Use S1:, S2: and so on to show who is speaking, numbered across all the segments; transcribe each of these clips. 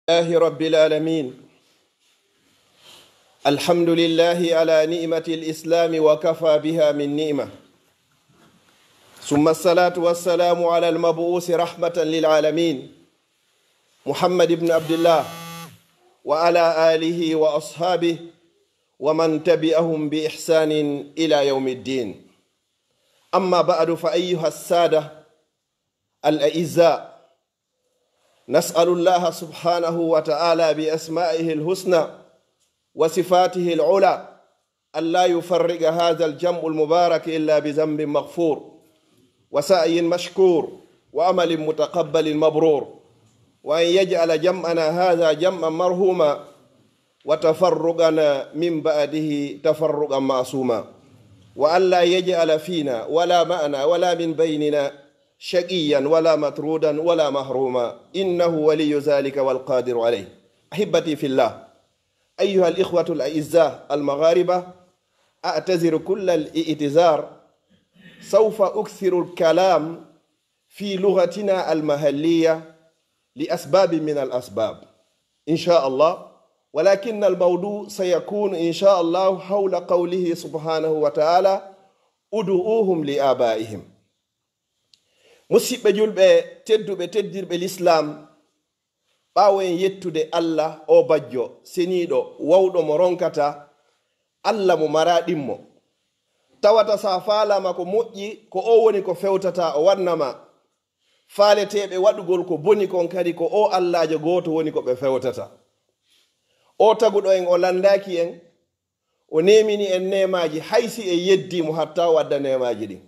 S1: الله رب العالمين. الحمد لله على نعمة الإسلام وكفى بها من نعمة، ثم الصلاة والسلام على المبعوث رحمة للعالمين محمد بن عبد الله وعلى آله وأصحابه ومن تبعهم بإحسان إلى يوم الدين. أما بعد، فأيها السادة الأعزاء، نسأل الله سبحانه وتعالى بأسمائه الحسنى وصفاته العلى ألا يفرق هذا الجمع المبارك إلا بذنب مغفور وسعي مشكور وعمل متقبل مبرور، وأن يجعل جمعنا هذا جمعا مرحوما وتفرقنا من بعده تفرقا معصوما، وألا يجعل فينا ولا معنا ولا من بيننا شقيا ولا مطرودا ولا محروما، إنه ولي ذلك والقادر عليه. أحبتي في الله، أيها الإخوة الأعزاء المغاربة، أعتذر كل الاعتذار، سوف أكثر الكلام في لغتنا المحلية لأسباب من الأسباب إن شاء الله، ولكن الموضوع سيكون إن شاء الله حول قوله سبحانه وتعالى: ادعوهم لآبائهم. musidɓe julɓe tedduɓe teddirɓe l'islam, ɓaawen yettude Allah o bajjo seniiɗo wawɗo mo ronkata, Allah mo maraɗinmo, tawata sa faalama ko moƴƴi ko o woni ko fewtata o wannama, faaleteɓe waɗugol ko boni kon kadi ko o Allahjo gooto woni ko ɓe fewtata. O taguɗo en o landaki en, o nemini en nemaji haysi e yeddimo hatta o wadda nemaji ɗin.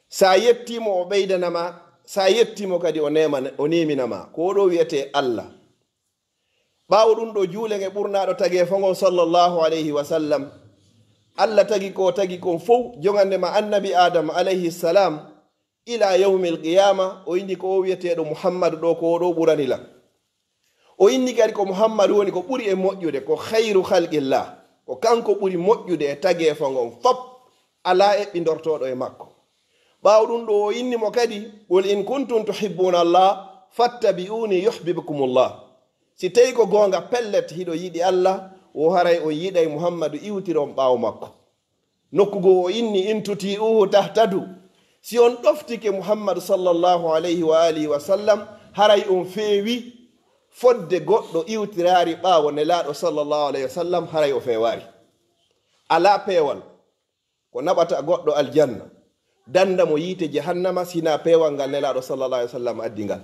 S1: sa yettimo o ɓeydanama, sa yettimo kadi o neminama. ko ɗo wiyete Allah. ɓawo ɗum ɗo juulen e ɓurnaɗo tagi fongon sallallahu alayhi wa sallam, Allah tagi kon fof jogandema annabi Adam alayhi salam ila yawmi alqiyama. o indi ko o wiyeteɗo Muhammadu ɗo ko ɗo ɓuranila. o indi kadi ko Muhammadu woni ko ɓuri e moƴƴude, ko khayru khalqillah, ko kanko ɓuri moƴƴude e tagi fongon fop, ala eɓɓidortoɗo e makko. ɓaawo ɗum ɗo o innimo kadi: qul in kuntum tuhibbuna Allah fattabi'uni yuhibbukumullah. si tawi ko goonga pellet hiɗo yiɗi Allah, o haray o yiɗay Muhammadu iwtiron ɓaawo makko. nokkugo o inni: in tuti'uhu tahtadu. si on ɗoftike Muhammadu sallallahu alayhi wa alihi wa sallam, haray on feewi fodde goɗɗo iwtiraari ɓaawo nelaaɗo sallallahu alayhi wa sallam, haray o feewaari. ala peewal ko naɓata goɗɗo aljanna, danda mo yiite jahannama, sina peewal ngal nelaaɗo sallallahu alayhi wa sallam addi ngal.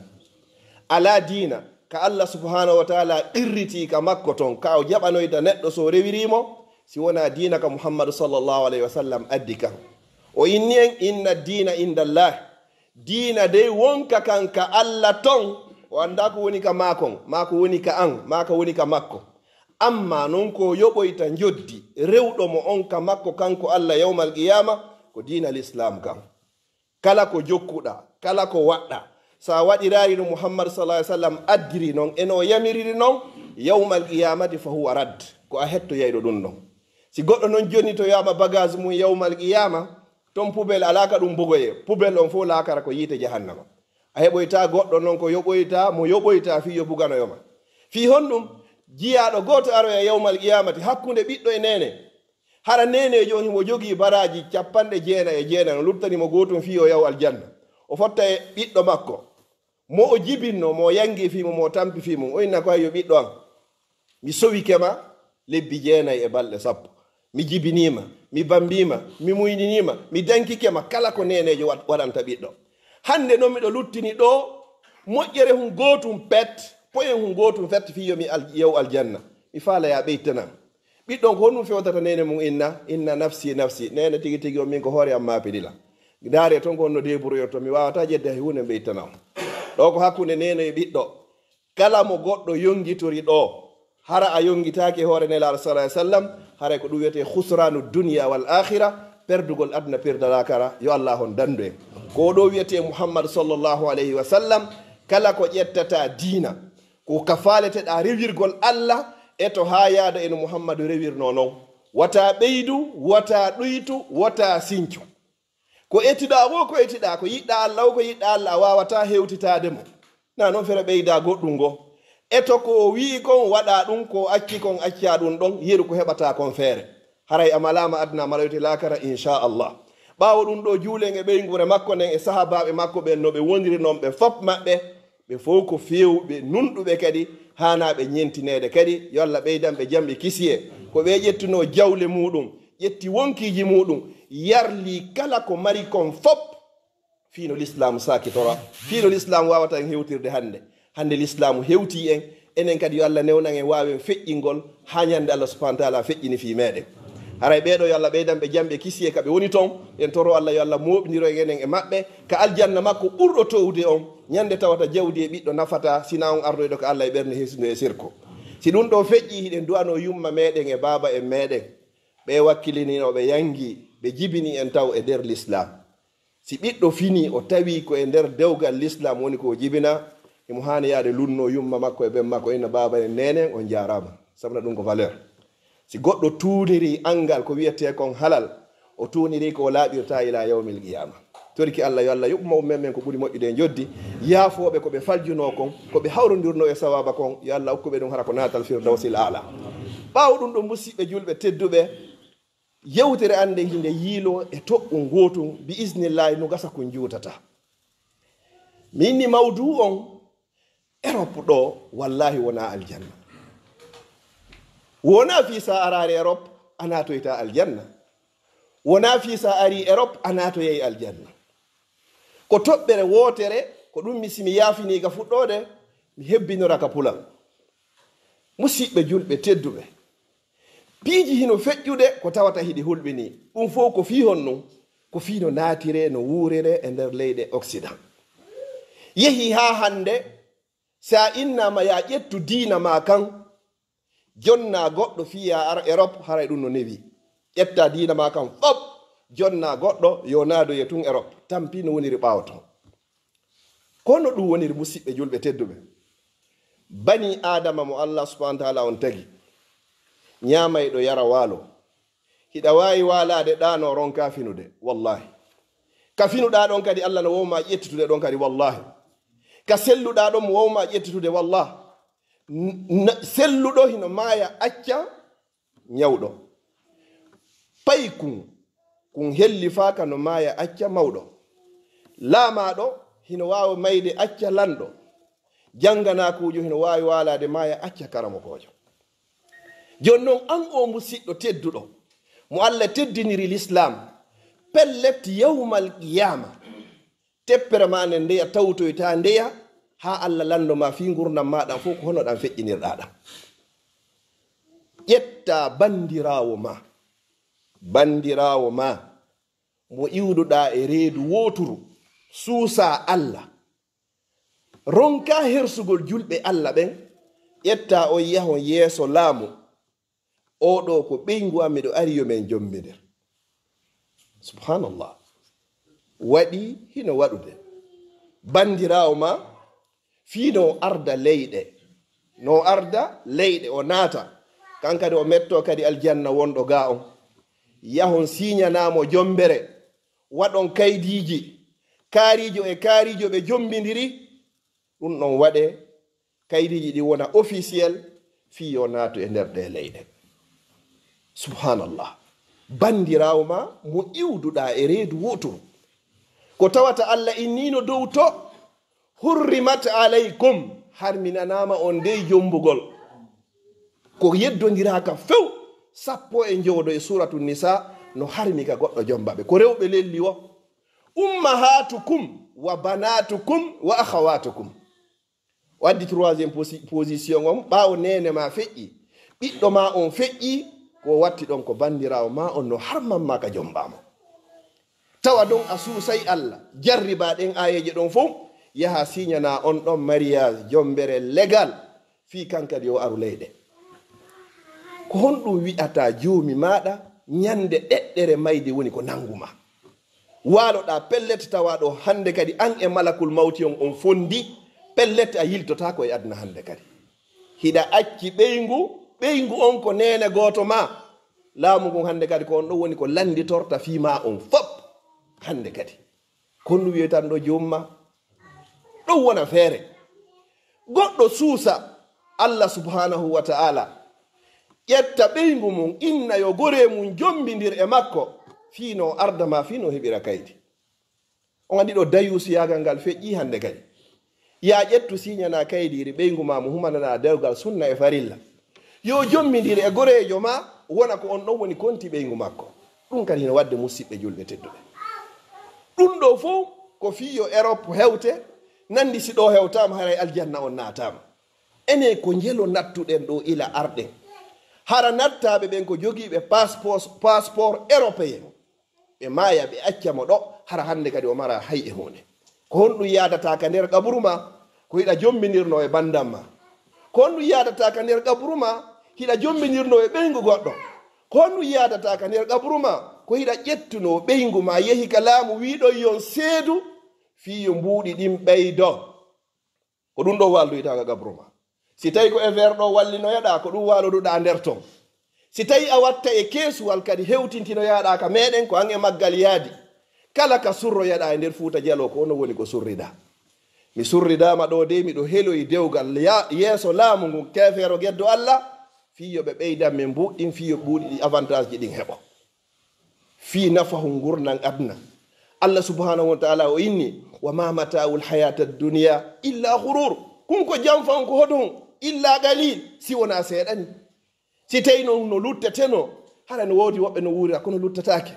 S1: ala diina ka Allah subhanahu wa taala irriti ka makko ton, ka o jaɓanoyta neɗɗo so rewirimo, si wona diina ka Muhammadu sallallahu alayhi wa sallam addi kan. o inni en: inna diina indallah. diina dey wonka kan ka Allah ton, o anda ko woni ka makon, mako woni ka an, maka woni ka makko. amma non ko yoɓoyta joddi rewɗo mo on ka makko kanko Allah yawmal qiyama, ko diina l'islam kam. kala ko jokkuɗa, kala ko waɗɗa, sa waɗirari no Muhammad sallallahu alaihi wasallam addiri noon, eno yamiriri noon, yawmal qiyamati fa huwa rad, ko a hettoyayɗo ɗum noon. si goɗɗo noon joni to yama bagage mum yawmal qiyama, ton poubel alaka ɗum bogoye, poubel on fo lakara ko yiite jahannama. a heɓoyta goɗɗo noon ko yoɓoyta mo yoɓoyta fi yo buganoyoma. fi honɗum jiyaɗo goto aroya yawmal qiyamati hakkunde ɓiɗɗo e nene, hara nenejo on himo jogi baraji 99 no luttanimo gotum fi o yaw aljanna. o fotta e ɓiɗɗo makko mo o jibinno, mo yangi fimo, mo tampi fimo, o inna ko hayyo ɓiɗɗo an, mi sowikema lebbi 9 e balɗe 10, mi jibinima, mi bambima, mi muyninima, mi dankikema kala ko nenejo waɗanta ɓiɗɗo. hande noon miɗo luttini ɗo moƴƴere hun gotum pet, poyen hun gotum fet fiyo mi yew aljanna, mi faalaya ɓeytanam. ɓiɗɗon ko honɗum fewtata nene mum: inna nafsi nafsi. nene tigi tigi o min ko hoore am mapidila, daare ton ko honno debrouilleur to, mi wawata jedde hay hunde ɓeytanam. ɗo ko hakkunde nene e ɓiɗɗo. kala mo goɗɗo yongitori ɗo, hara a yongitaki hoore nelaɗo sallallahu alaihi wasallam, haray ko ɗum wiyete khusranu dunya wal akhira, perdugol adna perdalakara. yo Allah hon dandu en. ko ɗo wiyete Muhammad sallallahu alayhi wa sallam, kala ko ƴettata diina, ko kafaleteɗa rewirgol Allah, e to ha yaada eno Muhammadu rewirno noon, wata ɓeydu, wata ɗuytu, wata sincu. ko ettiɗa ko ettiɗa, ko yiɗɗa Allah ko yiɗɗa Allah, a wawata hewtitade mo. na noon fere ɓeyda goɗɗum ngo. eto ko wi kon waɗa ɗum ko acci kon acca ɗum ɗon yeru ko heɓata kon feere haray amalama adna malayote lakara inchallah ɓawo ɗum ɗo juulen e ɓeygure makko nden e sahabaɓe makko ɓen no ɓe wondiri noon ɓe fop maɓɓe ɓe fof ko fewɓe nunɗuɓe kadi hanaɓe ñentinede kadi yo Allah ɓeydanɓe jamɓe kisiye ko ɓe ƴettuno jawle muɗum ƴetti wonkiji muɗum yarli kala ko mari kon fop fiino l'islam sakitora fiino l'islam wawata en hewtirde hande l'islam hewti en enen kadi yo Allah newnan en wawen feƴƴingol ha ñande Allah subahana taala feƴƴini fi meɗen haray ɓeɗo yo Allah ɓeydanɓe jamɓe kisiye kaɓe woni toon en toro Allah yo Allah moɓidiro enen e maɓɓe ka aljanna makko ɓurɗo towde on ñande tawata jawdi e ɓiɗɗo nafata sina on ardoyɗo ko Allah e ɓerde hesino e sirko si ɗum ɗo feƴƴi hiɗen duwano yumma meɗen e baba en meɗen ɓe wakkilininoɓe yangi ɓe jibini en taw e nder l'islam si ɓiɗɗo fini o tawi ko e nder dewgal l'islam woni ko jibina imo hani yaade lunno yumma makko e ɓen makko ina baba en nenen on jarama sabuna ɗum ko valeur si goɗɗo tuuniri angal ko wiyete kon halal o tuuniri ko laaɓirta ila yawmil qiyama torki Allah yo Allah yuɓma men ko ɓuri moƴƴude e joddi yaafoɓe ko ɓe faljuno kon ko ɓe hawrodirno e sawaba kon yo Allah hokkuɓe ɗum hara ko natal firdawsil ala ɓawo ɗum ɗo musidɓe julɓe tedduɓe yewtere ande hinde yiilo e toɓɓum gotum bi isnillahi no gasa ko juutata minni mawdu on Europe ɗo wallahi wona aljanna wona fi sa arari Europe anatoyta aljanna wona fi sa ari Europe anatoyey aljanna ko toɓɓere wotere ko ɗum misimi yaafini ga fuɗɗode mi hebbinora ka pulam musidɓe julɓe tedduɓe piiji hino feƴƴude ko tawata hiɗi hulɓini ɗum fof ko fi hon ko fi no naatire no wuurire e nder leyɗe occident yehi ha hande sa innama ya ƴettu diina ma kan jonna goɗɗo fiya ar Europe haray ɗum no newi ƴetta diina ma kan fop jonna goɗɗo yo naadoye tun Europe tampi no woniri ɓawo ton kono ɗum woniri musidɓe julɓe tedduɓe bani adama mo Allah subhanahu wa taala on tagi ñamayɗo yara waalo hiɗa wawi walade ɗano ronka finude wallahi ka finuɗa ɗon kadi Allah no wowma ƴettitude ɗon kadi wallahi ka selluɗa ɗon mo wowma ƴettitude wallah selluɗo hino maya acca ñawɗo pay kun helli fa ka no maya acca mawɗo laamaɗo hino wawi mayde acca lanɗo janganakujo hino wawi walade maya acca karamokojo jon noon an o musidɗo tedduɗo mo Allah teddiniri l'islam pellet yawmal qiyama teppere ma ne ndeya tawtoyta ndeya ha Allah lando ma fi gurdam maɗa fof ko hono ɗan feƴƴinirɗa ɗam ƴetta bandirawo ma mo iwduɗa e reedu woturu suusa Allah ronka hersugol julɓe Allah ɓen ƴetta on yahon yeeso laamu oɗo ko ɓeygu am miɗo ari yo men jommidir subhanallah waɗi hino waɗude bandirawo ma fiino arda leyɗe o naata kankadi o metto kadi aljanna wonɗo ga on yahon siñanamo jombere waɗon kaydiji kaarijo e kaarijo ɓe jombidiri ɗum ɗon waɗe kaydiji ɗi wona officiel fi yo naato e nder ɗe leyɗe subhanallah bandirawo ma mo iwduɗa e reedu woturu ko tawata Allah innino dow to hurrimat alaykum harminanama on nde jombugol ko yeddodiraka few sappo e jowdo e suratu nisa no harmika goɗɗo jombaɓe ko rewɓe lelli o ummahatukum wa banatukum wa akhawatukum waddi troisiéme position on ɓawo nene ma feƴƴi ɓiɗɗo ma on feƴƴi ko watti ɗon ko bandirawo ma on no harmanma ka jombama tawa ɗon a suusay Allah jarriba ɗen ayeje ɗon fof yaha signana on ɗon mariage jombere légal fi kankadi yo aru leyɗe ko honɗum wi'ata joomi maɗa ñande ɗeɗɗere mayde woni ko nanguma waloɗa pellet tawaɗo hande kadi an e malakul mawti on fondi pellet a yiltota ko e aduna hande kadi hiɗa acci ɓeygu on ko nene goto ma laamu ngun hande kadi ko on ɗo woni ko landitorta fima on fop hande kadi konnu wiyetan ɗo jomma ɗum wona feere goɗɗo suusa Allah subhanahu wa ta'ala ƴetta ɓeygu mum inna yo gore mum jombidir e makko fino ardama fino heɓira kaydi. On andi ɗo dayusiyagal ngal feƴƴi hande kadi ya ƴettu siñana kaydiri ɓeygu ma mo humanana dewgal sunna e farilla yo jombidir e gorejo ma wona ko on ɗon woni konti ɓeygu makko. ɗum kadi hino wadde musidɓe julɓe tedduɓe. ɗum ɗo fof ko fiyo Europe hewte nandi si ɗo hewtama haray aljanna on natama. ene ko jelo nattuɗen ɗo ila arɗen hara nattaɓe ɓen ko jogiiɓe passeport européen ɓe maya ɓe accamo ɗo hara hande kadi o mara hay e hunde ko honɗum yadata ka nder kaburu ma ko hiɗa jombinirno e bandam ma, ko honɗum yadata ka nder kaburu ma hiɗa jombinirno e ɓeygu goɗɗo, ko honɗum yadata ka nder kaburu ma ko hiɗa ƴettuno ɓeygu ma yehi ka laamu wiɗon yon seedu fiyo mbuuɗi ɗin ɓeydo ko ɗum ɗo walloyta kaburu ma. si tawi ko e ver ɗo wallinoyaɗa ko ɗum waloduɗa nder ton. si tawi a watta e keesuwal kadi hewtintinoyaɗa ka meɗen ko an e maggal yaadi kala ka surroyaɗa e nder Fuuta Jalo ko ono woni ko surrida. mi surridama ɗo de miɗo heloyi dewgal yeeso laamu ngu kefeero geddo Allah fiyo ɓe ɓeydan min mbuɗɗin fiyo ɓuuɗi ɗi avantage ji ɗin heɓo fi nafahu gurnan adna. Allah subhanahu wa ta'ala o inni wa ma mata'ul hayata dunya illa ghurur. kun ko jamfan ko hoɗum illa galil si wona seeɗani. si tawi no luttateno hara no woodi woɓɓe no wuurira kono luttatake.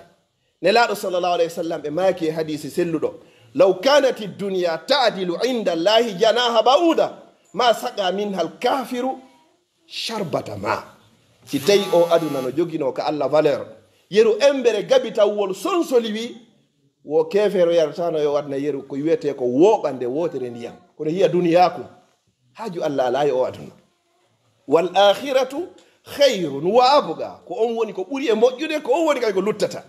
S1: nelaɗo sallallahu alayhi wa sallam ɓe maaki e hadisi selluɗo law kanat dunya ta'dilu inda allahi janaha ba'uda ma saqa minha alkafiru sharbata ma. si tawi o aduna no jogino ka Allah valeur yeru embere gabi tawwol sonsoli wi wo kefeero yaratano yo wadna yeru ko wiyete ko woɓande wotere ndiyam kono hiya duniyaku haaju Allah ala o aduna. wal akhiratu khayrun wa abga ko on woni ko ɓuri e moƴƴude ko on woni kay ko luttata.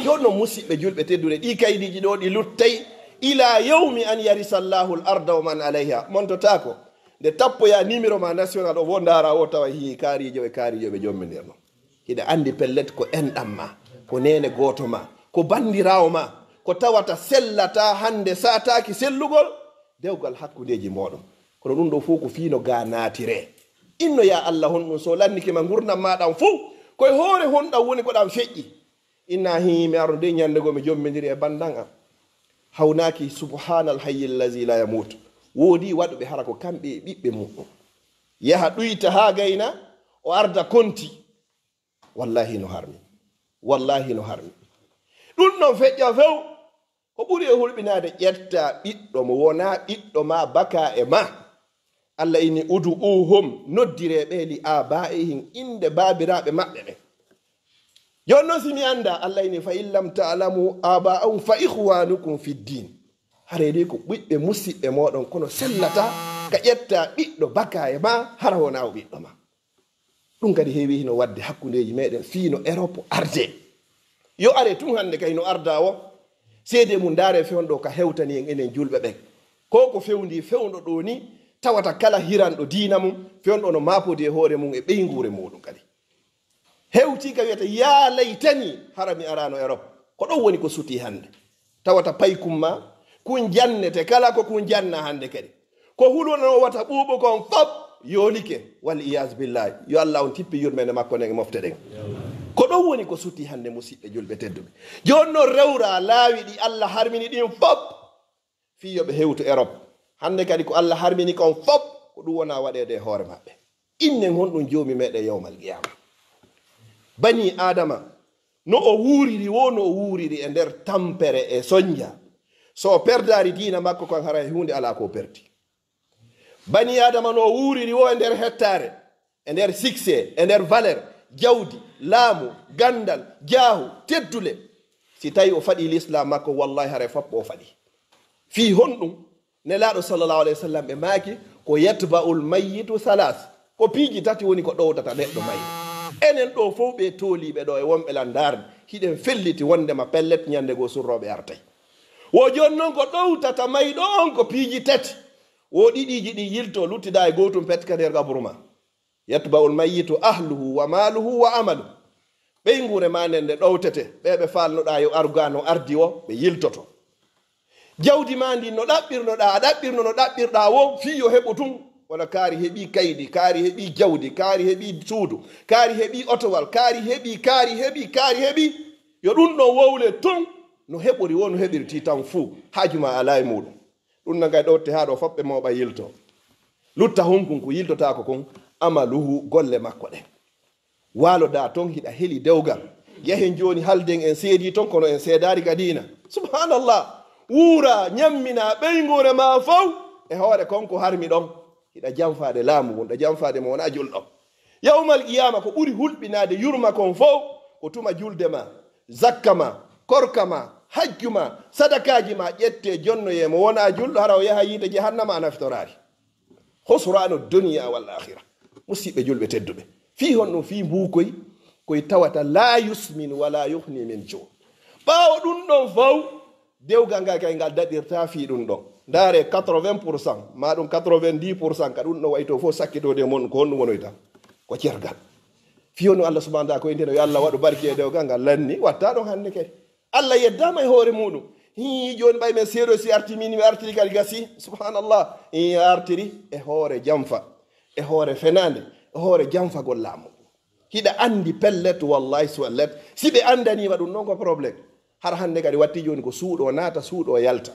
S1: jonno musidɓe julɓe teddude ɗi kaydiji ɗo ɗi luttay ila yawmi an yarisallahu l arda wa man alayha. montotako nde tappoya numéro ma national o wo ndara o tawa hi kaarijo e kaarijo ɓe jommidirno hiɗa andi pellet ko enɗam ma ko nene goto ma ko bandirawo ma ko tawata sellata hande sataki sellugol dewgal hakkudeji moɗon. kono ɗum ɗo fof ko fiino ga natire. inno ya Allah honɗum so lannikima gurnam maɗan fof koye hoore honɗam woni ko ɗam feƴƴi. inna himi aro nde ñandego mi jommidiri e bandan am hawnaki subhanal hayyi llazi la yamut. woodi waɗuɓe hara ko kamɓe e ɓiɓɓe muɗum yaha ɗuyta ha gayna o arda konti. wallahi no harmi, wallahi no harmi. ɗum ɗon feƴƴa few ko ɓuri e hulɓinade ƴetta ɓiɗɗo mo wona ɓiɗɗo ma baka e ma. Allah ini udu'uhum noddireɓe li abaihim inde babiraɓe maɓɓe ɓe. jonnon simi anda Allah ini fa in lam ta'lamu aba'ahum fa ikhwanukum fi ddin. harede ko ɓiɓɓe musidɓe moɗon kono sellata ka ƴetta ɓiɗɗo baka e ma hara wona o ɓiɗɗo ma. ɗum kadi heewi hino wadde hakkundeji meɗen fiino Europe arde. yo are tun hande kay no arda o seede mum ndaare fewnɗo ka hewtani en enen julɓe ɓen ko fewndi fewnɗo ɗo ni tawata kala hiranɗo diina mum fewnɗo no mapodi e hoore mum e ɓeygure muɗum kadi hewti ka wiyata ya laytani hara mi arano Europe ko ɗon woni ko suti hande tawata paykum ma kun jannete kala ko kun janna hande kadi ko hulono wata ɓuuɓo kon fop yolike wal iyas billahi yo Allah on tippi yurmene makko nen e mofte ɗen ko ɗon woni ko suti hande musidɓe julɓe tedduɓe. joni noon rewra laawi ɗi Allah harmini ɗin fop fiyoɓe hewtu Europe hande kadi ko Allah harmini kon fop ko ɗum wona waɗede e hoore maɓɓe. innen honɗum joomi meɗen yawmal qiyama. bani adama no o wuuriri wo no o wuuriri e nder tampere e soñja so perdari diina makko kon hara e hunde ala ko perdi. bani adama no o wuuriri wo e nder hettare e nder succès e nder valeur jawdi laamu gandal jaahu teddule si tawi o faɗi l'islam makko wallahi hara foppo o faɗi. fi honɗum nelaɗo sallallahu alayhi wa sallam ɓe maaki ko yatba'ul mayyitu salas ko piiji tati woni ko ɗowdata neɗɗo mayi. enen ɗo fof ɓe tooliɓe ɗo e wonɓe landarde hiɗen felliti wondema pellet ñande goo surroɓe artay. wo joni noon ko ɗowtata mayɗo on ko piiji tati wo ɗiɗiji ɗi yilto luttida e gotum petka nder gaburu ma. yatba'ul mayyitu ahluhu wa maluhu wa amalu. ɓeygure ma nden nde ɗowtete ɓeɓe falnoɗa yo arga no ardi o ɓe yiltoto. jawdi ma ndi no ɗaɓɓirnoɗa a ɗaɓɓirno no ɗaɓɓirɗa wo fiyo heɓo tun wala kaari heɓi kaydi, kaari heɓi jawdi, kaari heɓi suudu, kaari heɓi otowal, kaari heɓi yo ɗum ɗon wowle ton no heɓori wo no heɓirti tan fuu haajuma ala e muɗum. ɗum nagay ɗowte haa ɗo foɓɓe mawɓa yilto lutta hunkun ko yiltotako kon amaluhu golle makko ɗen waloda ton hiɗa heli dewgal yahen joni halden en seedi ton kono en seedari gadina subhanallah wuura ñammina ɓeygore ma fof e hoore konko harmi ɗon hiɗa jamfade laamu mum ɗa jamfade mo wona julɗo yawmal qiyama ko ɓuri hulɓinade yurma kon fof ko tuma julde ma zakka ma korka ma hajju ma sadakaji ma ƴette jonnoye mo wona julɗo hara o yaha yiide jahannama a naftorari husranu duniya wal akhira musidɓe julɓe tedduɓe fi hon ɗum fi mbukoy koye tawata la yusmin wala yuhni min jo ɓawo ɗum ɗon fof dewgal ngal kay ngal daɗirta fi ɗum ɗon ndaare 80% ma ɗum 90% ka ɗum ɗo wayto fof sakkitode mon ko honɗum wonoyta ko cergal fi honno Allah subhanahu wa ta'ala ko inteno yo Allah waɗu barke e dewgal ngal lanni watta ɗon hannde kadi Allah yeddama e hoore muɗum hi joni ɓay men seeɗo si artimini mi artiri kadi gasi subhanallah i artiri e hoore jamfa e hoore fenande e hoore jamfagol laamu hiɗa andi pellet wallahi suwallet si ɓe andanima ɗum noon ko probléme har hande kadi watti joni ko suuɗo naata suuɗo yalta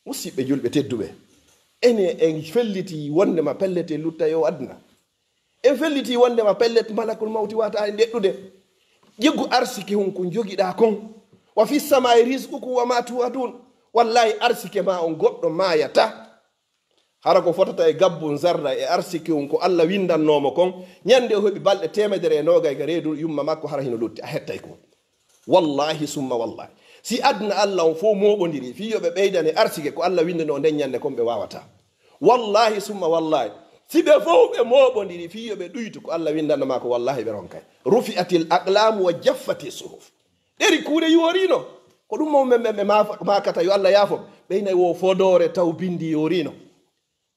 S1: musidɓe julɓe tedduɓe ene en felliti wondema pellete lutta yo adna en felliti wondema pellet malakul mawti wata e ndeɗɗude jeggu arsike hun ko joguiɗa kon wa fi samai risqukum wa ma tu'adun wallahi arsike ma on goɗɗo mayata hara ko fotata e gabbun zarra e arsike on ko Allah windannomo kon ñande o heɓi balɗe 120 ga reedu yumma makko hara hino lutti a hettay ko wallahi summa wallahi si adna Allah on fo moɓodiri fi yoɓe ɓeydane arsike ko Allah windano nden ñande kon ɓe wawata wallahi summa wallahi si ɓe fof ɓe moɓodiri fi yoɓe ɗuytu ko Allah windanoma ko wallahi ɓe ronkay rufi'atil aqlamu wa jaffati suhuf ɗeri kuuɗe yorino ko ɗum moɓe makata yo Allah yaafo ɓeynayi wo fodore taw bindi yorino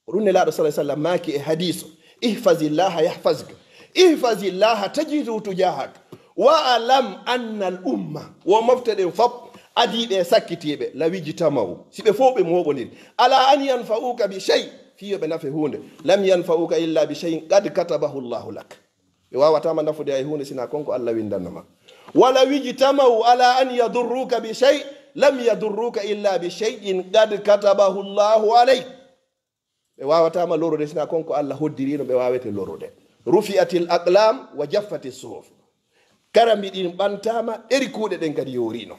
S1: ko ɗum nelaɗo sa sallam maki e hadiso ihfazillaha yahfazka ihfazillaha tajidu tujahak wa alam anna al umma wo mofteɗen fop adiɓe sakkitiɓe lawiji tamawu si ɓe fof ɓe moɓodiri ala an yanfa'uka bi shay fiyoɓe nafe hunde lam yanfa'uka illa bi shayin qad katabahu llahu lak ɓe wawatama nafude ay hunde sina konko Allah windannoma wala wiji tamawu ala an yadurruka bi shay lam yadurruka illa bi shayin qad katabahu llahu alayk ɓe wawatama lorode sina konko Allah hoddirino ɓe wawete lorode rufi'atil aqlam wa jaffati suhuf karambi ɗin ɓantama ɗeri kuuɗe ɗen kadi yorino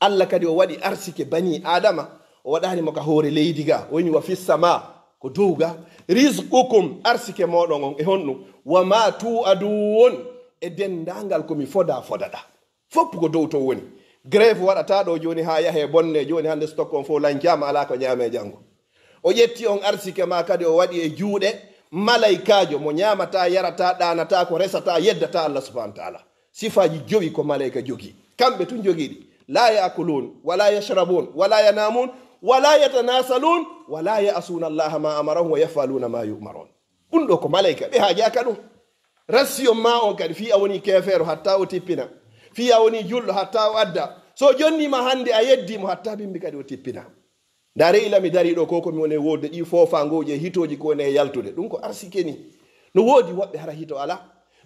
S1: Allah kadi o waɗi arsike bani adama o waɗanimo ka hoore leydi ga woni wa fi sama ko dowga risqukum arsike moɗon on e honɗum wa ma tu'adun e dendagal komi fodaɗa fopp ko dow to woni grève waɗata ɗo joni ha yahe bonne joni hande stock on fo lancama ala ko ñaame janggo o ƴetti on arsike ma kadi o waɗi e juuɗe malaikajo mo ñamata yarata ɗanata ko resata yeddata Allah subhanahu wa ta'ala sifaji jowi ko malaika jogi kamɓe tun jogiɗi la yakulun wala yashrabun wala yanamun wala yatanasalun wala ya'suna Allah ma amarahum wa yafaluna ma yu'marun ɗum ɗo ko malaika ɓe haajaka ɗum ratio ma on kadi fi a woni kefeero hatta o tippina fi a woni julɗo hatta o adda so jonnima hande a yeddimo hatta bimbi kadi o tippina ndare ilami dari ɗo ko komi woni wodde ɗi fofangoji e hitoji ko woni yaltude ɗum ko arsike ni no woodi woɓɓe hara hito ala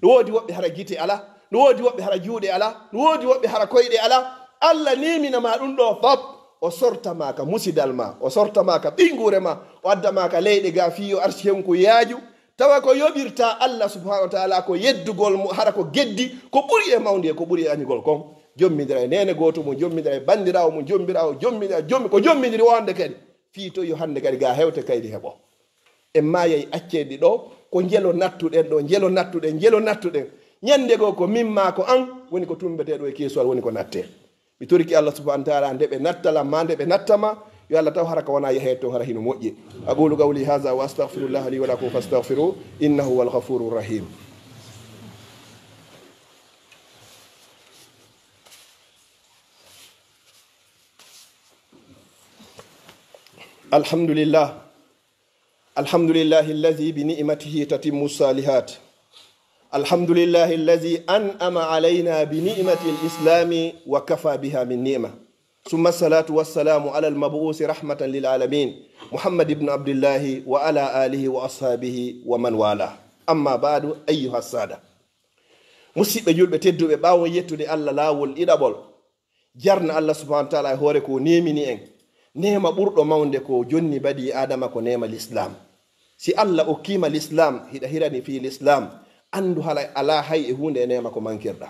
S1: no woodi woɓɓe hara gite ala no woodi woɓɓe hara juuɗe ala no woodi woɓɓe hara koyɗe ala Allah neminama ɗum ɗo fop o sortama ka musidal ma o sortama ka ɓingure ma o addama ka leyɗe ga fiyo arsike ko yaaju tawa ko yoɓirta Allah subhanahu wa ta'ala ko yeddugol mo hara ko geddi ko ɓuri e mawdi e ko ɓuri e añugol kon jommidira e nene goto mum jommidira e bandirawo mum jommirawo jommidira ko jommidiri wonde kadi fi to yo hande kadi ga hewte kaydi heɓo en mayayi accedi ɗo ko jelo nattuɗen ɗo jelo nattuɗen ñande go ko mimma ko an woni ko tumbeteɗo e kesuwal woni ko natte mi toriki Allah subhanahu wa ta'ala nde ɓe nattala ma nde ɓe nattama yo Allah taw hara ka wona yehe to hara hino moƴƴi aqulu qawli hadha wa astaghfirullah li wa lakum fastaghfiru innahu wal ghafurur rahim alhamdulillah alladhi bi ni'matihi tatimmu salihat alhamdulillah alladhi an'ama alayna bi ni'mati al-islam wa kafa biha min ni'ma ثم الصلاة والسلام على المبعوث رحمة للعالمين محمد بن عبد الله وعلى آله وأصحابه ومن والاه. أما بعد أيها السادة musidɓe julɓe tedduɓe ɓawo yettude Allah laawol ɗiɗaɓol jarna Allah subhanahu wa ta'ala hoore ko nemini en nema ɓurɗo mawde ko jonni badi adama ko nema l'islam. si Allah okkima l'islam hiɗa hirani fi l'islam andu hala ala hay e hunde e nema ko mankirɗa.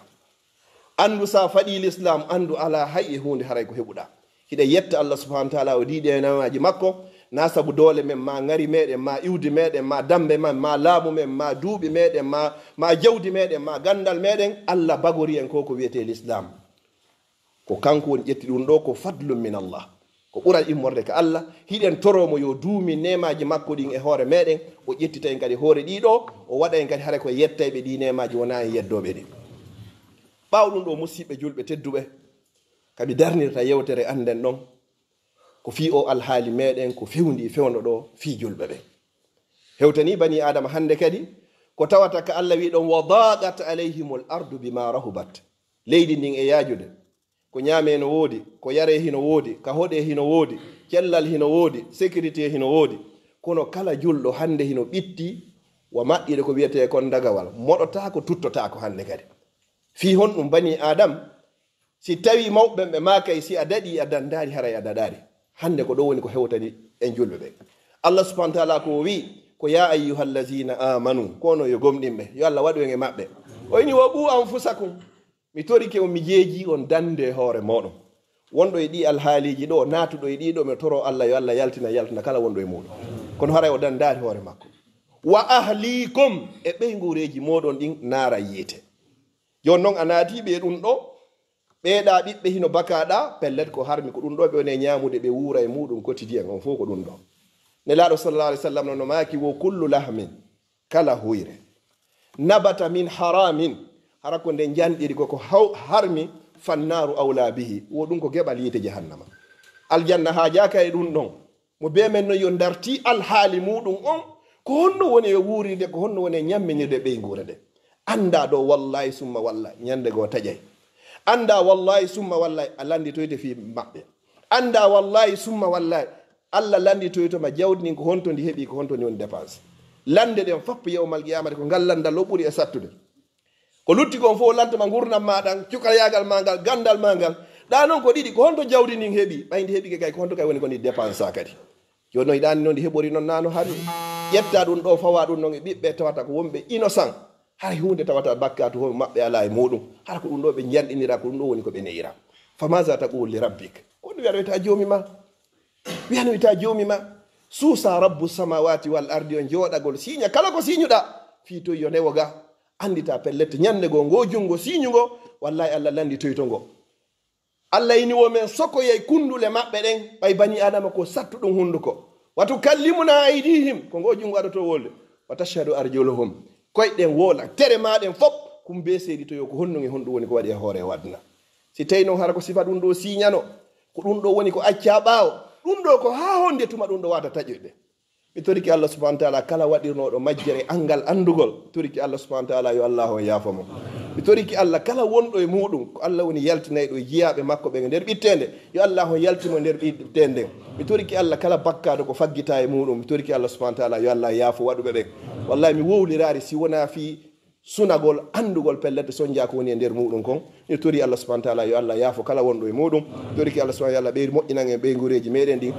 S1: andu sa faɗi l'islam andu ala hay e hunde haray ko heɓuɗa. hiɗa yetta Allah subhanahu wa ta'ala o diɗi e nemaji makko na sabu doole men ma ngari meɗen ma iwdi meɗen ma dambe men ma laamu men ma duuɓi meɗen ma jawdi meɗen ma gandal meɗen. Allah bagori en ko wiyete l'islam ko kanko woni ƴetti ɗum ɗo ko fadlum min Allah ko ɓural immorde ka Allah. hiɗen toromo yo duumi nemaji makko ɗin e hoore meɗen o ƴettita en kadi hoore ɗiɗo o waɗa en kadi haara ko yettayɓe ɗi nemaji wona en yeddoɓe ɗi. ɓaw ɗum ɗo musidɓe julɓe tedduɓe kaɓe darnirta yewtere anden ɗon ko fi o alhaali meɗen ko fewndi fewno ɗo fi julɓe ɓe. hewtani bani adama hande kadi ko tawata ka Allah wi ɗon wa daqat alayhimul ardu bima rahubat. leydi ndin e yaajude ko ñaame hino woodi ko yare hino woodi ka hoɗe hino woodi cellal hino woodi sécurité hino woodi kono kala julɗo hande hino ɓitti wa maƴƴide ko wiyete kon dagawal moɗota ko tuttota ko hande kadi fi hon ɗum bani adam si tawi mawɓe ɓe makay si a daɗi a dandari haray a daɗari. hande ko ɗo woni ko hewtani en julɓe ɓe. Allah subhanahu wa ta'ala ko wi ko ya ayyuhallazina amanu kono yo gomɗinɓe yo Allah waɗu en e maɓɓe o ini wa ɓu anfusakum mi torike on mi jeeji on dande hoore moɗon. wonɗo e ɗi alhaaliji ɗo natuɗo e ɗiɗo mi toro Allah yo Allah yaltina kala wonɗo e muɗum kono haray o dandari hoore makko. wa ahlikum e ɓeygureji moɗon ɗin naara yiite. jon noon a naatiɓe ɗum ɗo ɓeeɗa ɓiɓɓe hino bakaɗa pellet ko harmi ko ɗum ɗo ɓe woni ñamude ɓe wuura e muɗum quotidien on fof ko ɗum ɗo. nelaɗo sallallahu alaihi wasallam no maaki wo kullu lahmin kala huyre nabata min haramin hara ko nde janɗiri koko harmi fannaru awla bihi wo ɗum ko geɓal yiite jahannama. aljanna ha jaka e ɗum ɗon mo be men no yo darti alhaali muɗum on ko honno woni e wuuride ko honno woni e ñamminirde ɓeygure ɗe. anda ɗo wallahi summa wallahi ñande goo taƴay. anda wallahi summa wallahi a landitoyde fi maɓɓe. anda wallahi summa wallahi Allah landitoytoma jawdi nin ko honto ndi heeɓi ko honto ni woni dépense. lande ɗen fopp yewmal qiyamata ko ngallandal o ɓuuri e sattude ko lutti kon fof lantama gurnam maɗan cukal yagal ma ngal gandal ma ngal ɗa noon ko ɗiɗi ko honto jawdi nin heeɓi ɓayndi heeɓi kay ko honto kay woni ko ndi dépense a kadi. joni noon iɗani noon ndi heɓori noon nano hari ƴetta ɗum ɗo fawa ɗum noon e ɓiɓɓe tawata ko wonɓe innocent hay hunde tawata bakkatu hoɓe maɓɓe ala e muɗum hara ko ɗum ɗo ɓe janɗinira ko ɗum ɗo woni ko ɓe neyira. famaza taqul li rabbik ko ɗum wiyata jomi ma wiyano wita jomi ma suusa rabbu samawati wal ardi on jooɗagol siña kala ko siñuɗa fi toy yo newo ga andita pellette ñande go ngo jungo siñugo wallahi Allah landi toyto ngo. Allah ini wo men sokoyey kundule maɓɓe ɗen ɓay bani adama ko sattu ɗum hunduko watu kallimuna aydihim ko ngo jungo aɗa to wolde wa tashhadu arjuluhum koyɗen wola tere maɗen fop kum be seeɗi to yo ko honno e honɗum woni ko waɗi e hoore wadna. si tawi noon hara ko sifa ɗum ɗo siñano ko ɗum ɗo woni ko acca ɓaawo ɗum ɗo ko ha honde tuma ɗum ɗo wata taƴoyɓe. mi toriki Allah subhanahu wa ta'ala kala waɗirnoɗo majjere angal andugol toriki Allah subhanahu wa ta'ala yo Allah o yaafomo. mi toriki Allah kala wonɗo e muɗum ko Allah woni yaltinayɗo e jiyaɓe makko ɓe nder ɓittende yo Allah o yaltimo nder ɓittende. mi toriki Allah kala bakkaɗo ko faggita e muɗum mi toriki Allah subhanahu wa ta'ala yo Allah yaafo waɗuɓe ɓen. wallahi mi wowlirari si wona fi sunagol andugol pellette sonja ko woni e nder muɗum kon mi tori Allah subhanahu wa ta'ala yo Allah yaafo kala wonɗo e muɗum. toriki Allah subhanahu wa ta'ala ɓeydi moƴƴinan en ɓeygureji meɗen ɗi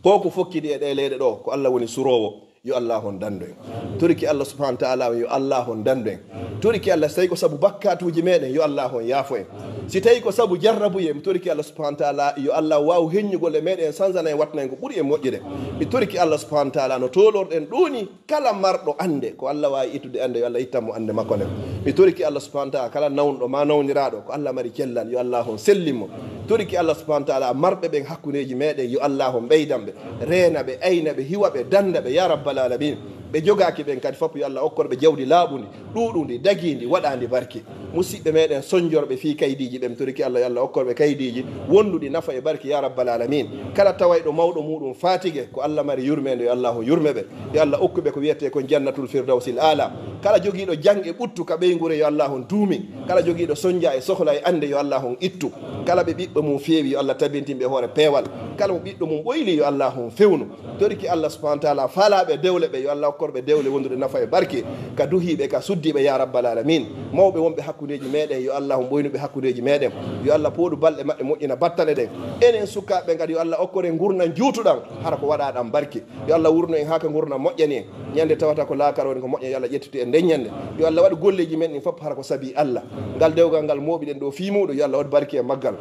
S1: ko fokkidi e ɗe leyɗe ɗo ko Allah woni surowo yo Allah hon dando en. toriki Allah subhanahu wa ta'ala yo Allah hon dando en. toriki Allah so tawi ko sabu bakkatuji meɗen yo Allah hon yaafo en. si tawi ko sabu jarrabuye mi toriki Allah subhanahu wa ta'ala yo Allah waw heññugol e meɗen sansana en watna en ko ɓuuri e moƴƴude. mi toriki Allah subhanahu wa ta'ala no tolorɗen ɗoni kala marɗo ande ko Allah wawi ittude ande yo Allah ittanmo ande makko nden. mi toriki Allah subhanahu wa ta'ala kala nawnɗo ma nawniraɗo ko Allah mari cellal yo Allah hon sellinmo. toriki Allah subhanahu wa ta'ala marɓe ɓen hakkudeji meɗen yo Allah hon ɓeydanɓe reena ɓe ayna ɓe hiwa ɓe danda ɓe ya rabbal alamin. ɓe jogaaki ɓen kadi fof yo Allah okkorɓe jawdi laaɓundi ɗuuɗundi dagiindi waɗaandi barke musidɓe meɗen soñjorɓe fii kaydiiji ɓe mi toriki Allah yo Allah okkorɓe kaydiiji wonduɗi nafa e barke ya rabbal alamin kala tawayɗo mawɗo muɗum fatigue ko Allah mari yurmede yo Allah yurme ɓe yo Allah okkuɓe ko wiyete ko jannatul firdawsil ala kala jogiiɗo jange ɓuttu ka ɓeygure yo Allah on duumi kala jogiiɗo soñdia e sohla e ande yo Allah on ittu kala ɓe ɓiɓɓe mum feewi yo Allah tabintinɓe hoore peewal kala mo ɓiɗɗo mum ɓoyli yo Allah on fewnu toriki Allah subahana taala faalaɓe dewle ɓe yo Allah okkorɓe dewle wondude nafa e barke ka duhiɓe ka suddiɓe ya rabbal alamin mawɓe wonɓe hakkudeji meɗen yo Allah on ɓoynuɓe hakkudeji meɗen yo Allah pooɗu balɗe maɓɓe moƴƴina battane ɗen enen sukaɓe kadi yo Allah okkore gurnan juutuɗan hara ko waɗaɗan barke yo Allah wurno en haka gurnan moƴƴani en ñande tawata ko lakarone ko moƴƴa yo Allah ƴettude en nden ñande yo Allah waɗi golleji men ɗin fof hara ko saabi Allah ngal dewgal ngal moɓiɗen ɗo fimuɗo yo Allah waɗi barke e maggal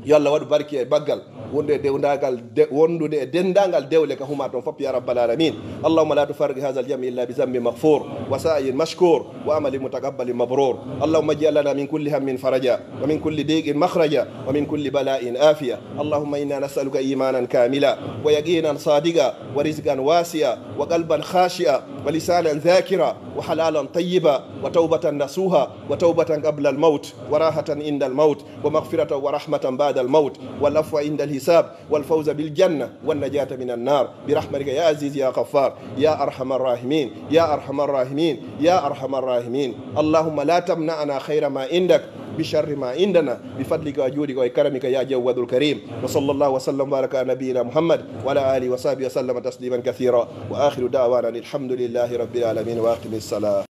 S1: yo Allah waɗu barke e baggal wondude e dendagal dewle ka huma toon fof ya rabbal alamin allahumma la tufarriq hadha aljami illa bi zambi maghfur wa sa'yin mashkur wa amali mutaqabbalin mabrur allahumma ij'al lana min kulli hammin faraja wa min kulli diqin makhraja wa min kulli bala'in afiya allahumma inna nas'aluka imanan kamila wa yaqinan sadiqa wa rizqan wasi'a wa qalban khashi'a wa lisanan dhakira wa halalan tayyiba wa tawbatan nasuha wa tawbatan qabla al-maut wa rahatan inda al-maut wa maghfiratan wa rahmatan ba'da الموت والعفو عند الحساب والفوز بالجنة والنجاة من النار برحمتك يا عزيز يا غفار يا أرحم الراحمين يا أرحم الراحمين يا أرحم الراحمين اللهم لا تمنعنا خير ما عندك بشر ما عندنا بفضلك وجودك وكرمك يا جواد الكريم وصلى الله وسلم وبارك على نبينا محمد وعلى آله وصحبه وسلم تسليما كثيرا وآخر دعوانا الحمد لله رب العالمين وأقم الصلاة